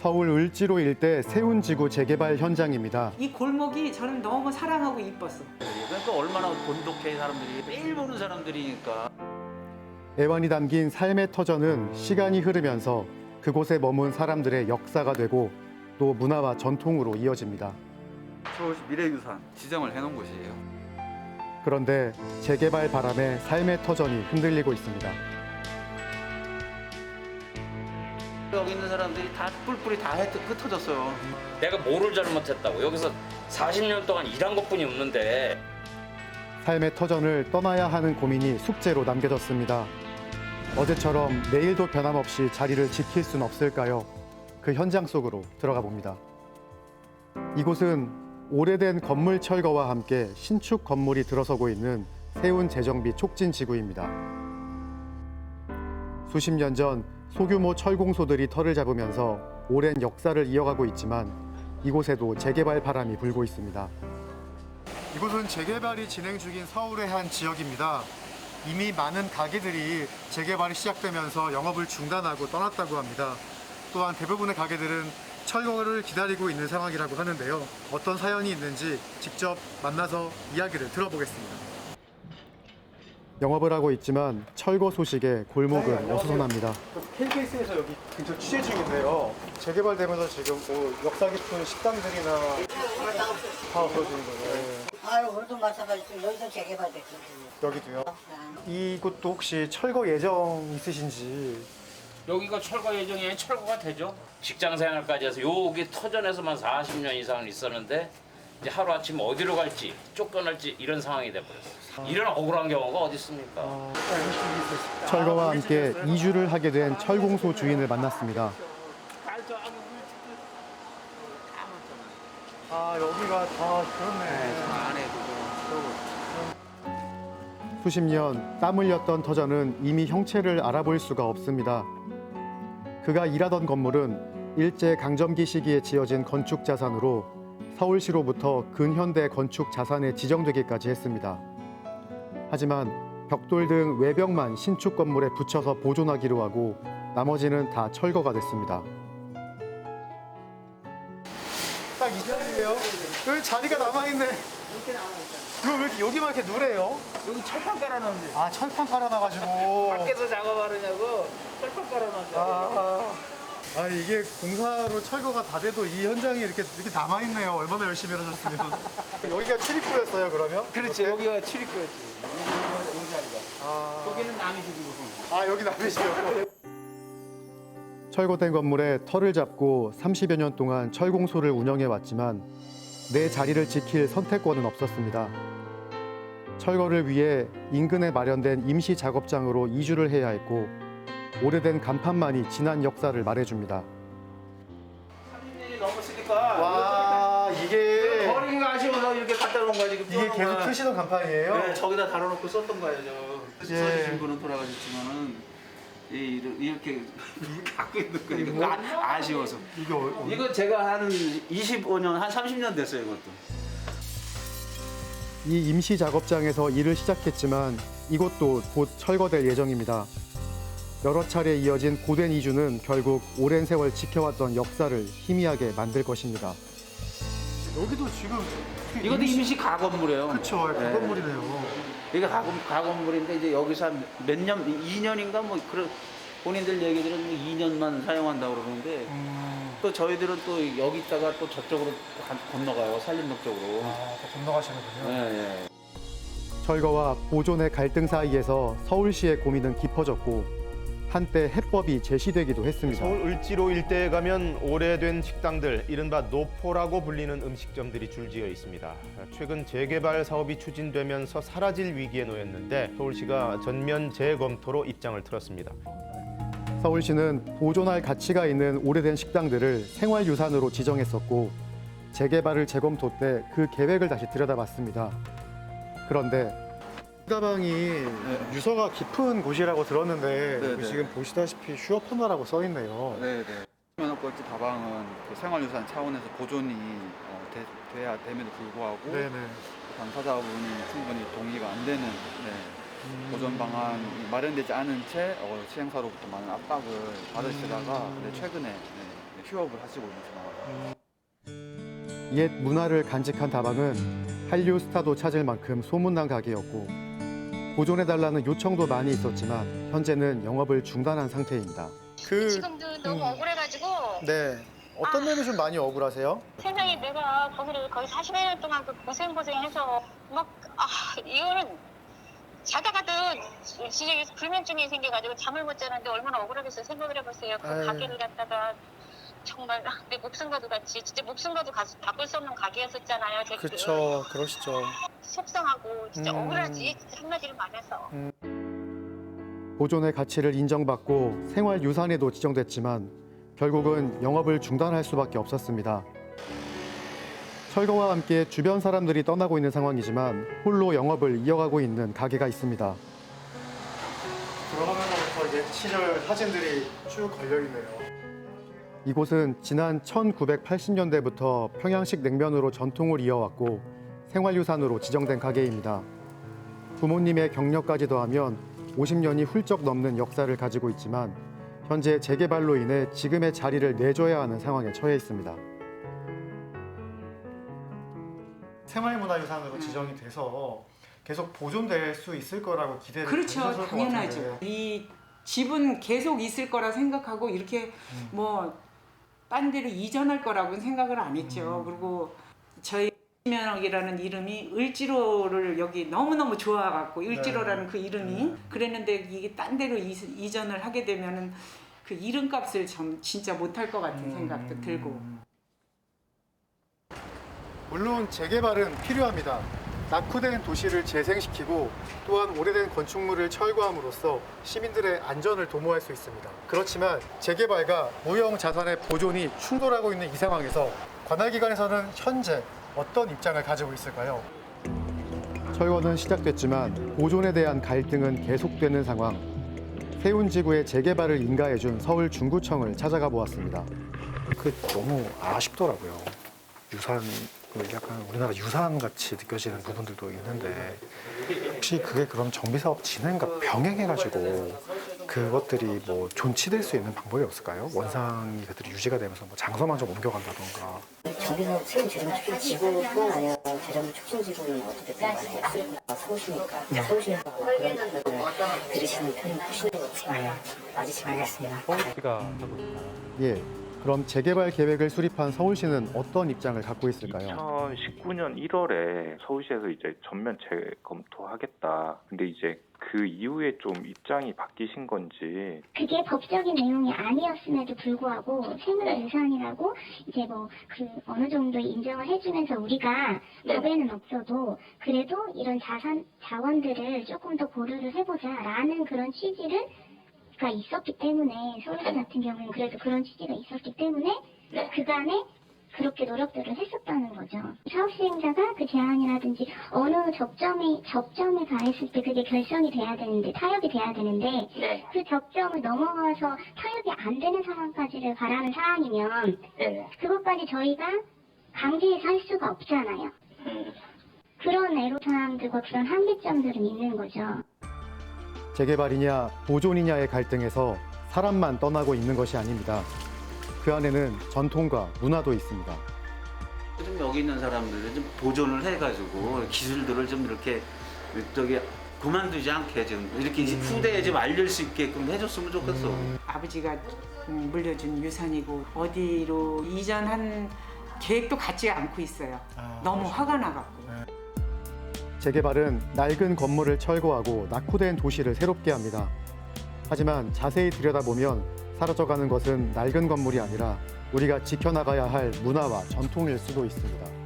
서울 을지로 일대 세운지구 재개발 현장입니다. 이 골목이 저는 너무 사랑하고 이뻤어. 그러니까 얼마나 돈독해 사람들이 매일 보는 사람들이니까. 애환이 담긴 삶의 터전은 시간이 흐르면서 그곳에 머문 사람들의 역사가 되고 또 문화와 전통으로 이어집니다. 서울시 미래유산 지정을 해놓은 곳이에요. 그런데 재개발 바람에 삶의 터전이 흔들리고 있습니다. 여기 있는 사람들이 다 뿔뿔이 다 흩어졌어요. 내가 뭐를 잘못했다고 여기서 40년 동안 일한 것뿐이 없는데. 삶의 터전을 떠나야 하는 고민이 숙제로 남겨졌습니다. 어제처럼 내일도 변함없이 자리를 지킬 순 없을까요? 그 현장 속으로 들어가 봅니다. 이곳은 오래된 건물 철거와 함께 신축 건물이 들어서고 있는 세운재정비 촉진지구입니다. 수십 년 전 소규모 철공소들이 털을 잡으면서 오랜 역사를 이어가고 있지만 이곳에도 재개발 바람이 불고 있습니다. 이곳은 재개발이 진행 중인 서울의 한 지역입니다. 이미 많은 가게들이 재개발이 시작되면서 영업을 중단하고 떠났다고 합니다. 또한 대부분의 가게들은 철거를 기다리고 있는 상황이라고 하는데요. 어떤 사연이 있는지 직접 만나서 이야기를 들어보겠습니다. 영업을 하고 있지만 철거 소식에 골목은 어수선합니다. KBS에서 여기 근처 취재 중인데요. 재개발되면서 지금 뭐 역사 깊은 식당들이나 다 없어지는 거예요. 아유, 우리도 마찬가지죠. 여기도 재개발됐죠. 여기도요. 이곳도 혹시 철거 예정 있으신지? 여기가 철거 예정이 철거가 되죠. 직장 생활까지 해서 여기 터전에서만 40년 이상을 있었는데 이제 하루아침 어디로 갈지 쫓겨날지 이런 상황이 돼버렸어요. 이런 억울한 경우가 어디 있습니까? 철거와 함께 이주를 하게 된 철공소 주인을 만났습니다. 아, 여기가 다 그렇네. 수십 년 땀 흘렸던 터전은 이미 형체를 알아볼 수가 없습니다. 그가 일하던 건물은 일제 강점기 시기에 지어진 건축 자산으로 서울시로부터 근현대 건축 자산에 지정되기까지 했습니다. 하지만 벽돌 등 외벽만 신축 건물에 붙여서 보존하기로 하고 나머지는 다 철거가 됐습니다. 딱 이 자리예요. 여기 자리가 남아있네. 이거 왜 이렇게 여기만 이렇게 누래요? 여기 철판 깔아놨는데. 아, 철판 깔아놔가지고. 밖에서 작업하느냐고 철판 깔아놨는데. 아, 이게 공사로 철거가 다 돼도 이 현장이 이렇게 남아있네요. 얼마나 열심히 하셨으면. 여기가 출입구였어요, 그러면? 그렇지. 여기가 출입구였지. 여기 자리가. 거기는 남이 집이고. 아, 여기 남이시려고. 철거된 건물에 털을 잡고 30여 년 동안 철공소를 운영해왔지만 내 자리를 지킬 선택권은 없었습니다. 철거를 위해 인근에 마련된 임시 작업장으로 이주를 해야 했고 오래된 간판만이 지난 역사를 말해줍니다. 30년이 넘었으니까. 와, 이게 버리기가 아쉬워서 이렇게 갖다 놓은 거야 지금. 이게 계속 쓰시던 간판이에요? 네, 저기다 달아놓고 썼던 거예요. 저. 예. 써주신 분은 돌아가셨지만은 이렇게 갖고 있는 거 이거 아쉬워서. 이거 제가 한 25년, 한 30년 됐어요, 이것도. 이 임시 작업장에서 일을 시작했지만 이곳도 곧 철거될 예정입니다. 여러 차례 이어진 고된 이주는 결국 오랜 세월 지켜왔던 역사를 희미하게 만들 것입니다. 여기도 지금 이것도 임시 가건물이에요. 그렇죠, 네. 가건물이네요. 이게 가건물인데 이제 여기서 한 몇 년, 2년인가 뭐 그런 본인들 얘기들은 2년만 사용한다고 그러는데 또 저희들은 또 여기다가 또 저쪽으로 건너가요, 산림역 쪽으로. 아, 더 건너가시는군요. 네. 철거와 보존의 갈등 사이에서 서울시의 고민은 깊어졌고 한때 해법이 제시되기도 했습니다. 서울 을지로 일대에 가면 오래된 식당들, 이른바 노포라고 불리는 음식점들이 줄지어 있습니다. 최근 재개발 사업이 추진되면서 사라질 위기에 놓였는데 서울시가 전면 재검토로 입장을 틀었습니다. 서울시는 보존할 가치가 있는 오래된 식당들을 생활유산으로 지정했었고 재개발을 재검토 때 그 계획을 다시 들여다봤습니다. 그런데 가방이 유서가 깊은 곳이라고 들었는데 네, 여기 네. 지금 보시다시피 휴업터나라고 써 있네요. 네네. 면허꼴찌 다방은 그 생활유산 차원에서 보존이 돼야 됨에도 불구하고 네네. 당사자분이 충분히 동의가 안 되는 보존 방안이 마련되지 않은 채 시행사로부터 많은 압박을 받으시다가 최근에 휴업을 하시고 있는 상황. 옛 문화를 간직한 다방은 한류 스타도 찾을 만큼 소문난 가게였고 보존해달라는 요청도 많이 있었지만 현재는 영업을 중단한 상태입니다. 지금도 너무 억울해가지고 네. 어떤 면이 좀 많이 억울하세요? 세상에 내가 거기를 거의 40여 년 동안 그 고생해서 이거는 자다가도 진짜 불면증이 생겨가지고 잠을 못 자는데 얼마나 억울하겠어요. 생각을 해보세요. 그 아유. 가게를 갖다가 정말 내 목숨과도 같이 진짜 목숨과도 바꿀 수 없는 가게였었잖아요. 그러시죠. 속상하고 진짜 억울하지 한마디로 말해서. 보존의 가치를 인정받고 생활유산에도 지정됐지만 결국은 영업을 중단할 수밖에 없었습니다. 철거와 함께 주변 사람들이 떠나고 있는 상황이지만 홀로 영업을 이어가고 있는 가게가 있습니다. 들어가면서부터 이제 시절 사진들이 쭉 걸려있네요. 이곳은 지난 1980년대부터 평양식 냉면으로 전통을 이어왔고 생활유산으로 지정된 가게입니다. 부모님의 경력까지 더하면 50년이 훌쩍 넘는 역사를 가지고 있지만 현재 재개발로 인해 지금의 자리를 내줘야 하는 상황에 처해 있습니다. 생활문화유산으로 지정이 돼서 계속 보존될 수 있을 거라고 기대를 그렇죠. 하셨을 것 당연하죠. 같은데. 이 집은 계속 있을 거라 생각하고 이렇게 딴 데로 이전할 거라고는 생각을 안 했죠. 그리고 저희 면옥이라는 이름이 을지로를 여기 너무너무 좋아갖고 을지로라는 그 이름이 그랬는데 이게 딴 데로 이전을 하게 되면은 그 이름값을 진짜 못할 것 같은 생각도 들고. 물론 재개발은 필요합니다. 낙후된 도시를 재생시키고 또한 오래된 건축물을 철거함으로써 시민들의 안전을 도모할 수 있습니다. 그렇지만 재개발과 무형 자산의 보존이 충돌하고 있는 이 상황에서 관할기관에서는 현재 어떤 입장을 가지고 있을까요? 철거는 시작됐지만 보존에 대한 갈등은 계속되는 상황. 세운지구의 재개발을 인가해준 서울 중구청을 찾아가 보았습니다. 너무 아쉽더라고요. 유산을 약간 우리나라 유산같이 느껴지는 부분들도 있는데 혹시 그게 그럼 정비사업 진행과 병행해가지고 그것들이 존치될 수 있는 방법이 없을까요? 원상이 그들이 유지가 되면서 장소만 좀 옮겨간다던가. 정비사업 세운지구 축진지구뿐 아니라 대전부 축진지구는 어떻게 생각하세요? 서울시니까 서울시에서 그런 부분을 들으시는 편이 훨씬 더 맞으시면 알겠습니다. 예, 그럼 재개발 계획을 수립한 서울시는 어떤 입장을 갖고 있을까요? 2019년 1월에 서울시에서 이제 전면 재검토하겠다. 근데 이제 그 이후에 좀 입장이 바뀌신 건지. 그게 법적인 내용이 아니었음에도 불구하고 생물유산이라고 이제 어느 정도 인정을 해주면서 우리가 법에는 없어도 그래도 이런 자원들을 조금 더 고려를 해보자라는 그런 취지가 있었기 때문에 서울시 같은 경우는 그래도 그런 취지가 있었기 때문에 그간에 그렇게 노력들을 했었다는 거죠. 사업 시행자가 그 제안이라든지 어느 접점에 가했을 때 그게 결정이 돼야 되는데 타협이 돼야 되는데 그 접점을 넘어가서 타협이 안 되는 상황까지를 바라는 사안이면 그것까지 저희가 강제해서 할 수가 없잖아요. 그런 애로사항들과 그런 한계점들은 있는 거죠. 재개발이냐 보존이냐의 갈등에서 사람만 떠나고 있는 것이 아닙니다. 그 안에는 전통과 문화도 있습니다. 좀 여기 있는 사람들은 좀 보존을 해가지고 기술들을 좀 이렇게 그만두지 않게 좀 이렇게 후대에 좀 알릴 수 있게끔 해줬으면 좋겠어. 아버지가 물려준 유산이고 어디로 이전한 계획도 갖지 않고 있어요. 너무 화가 나갖고. 재개발은 낡은 건물을 철거하고 낙후된 도시를 새롭게 합니다. 하지만 자세히 들여다보면 사라져가는 것은 낡은 건물이 아니라 우리가 지켜나가야 할 문화와 전통일 수도 있습니다.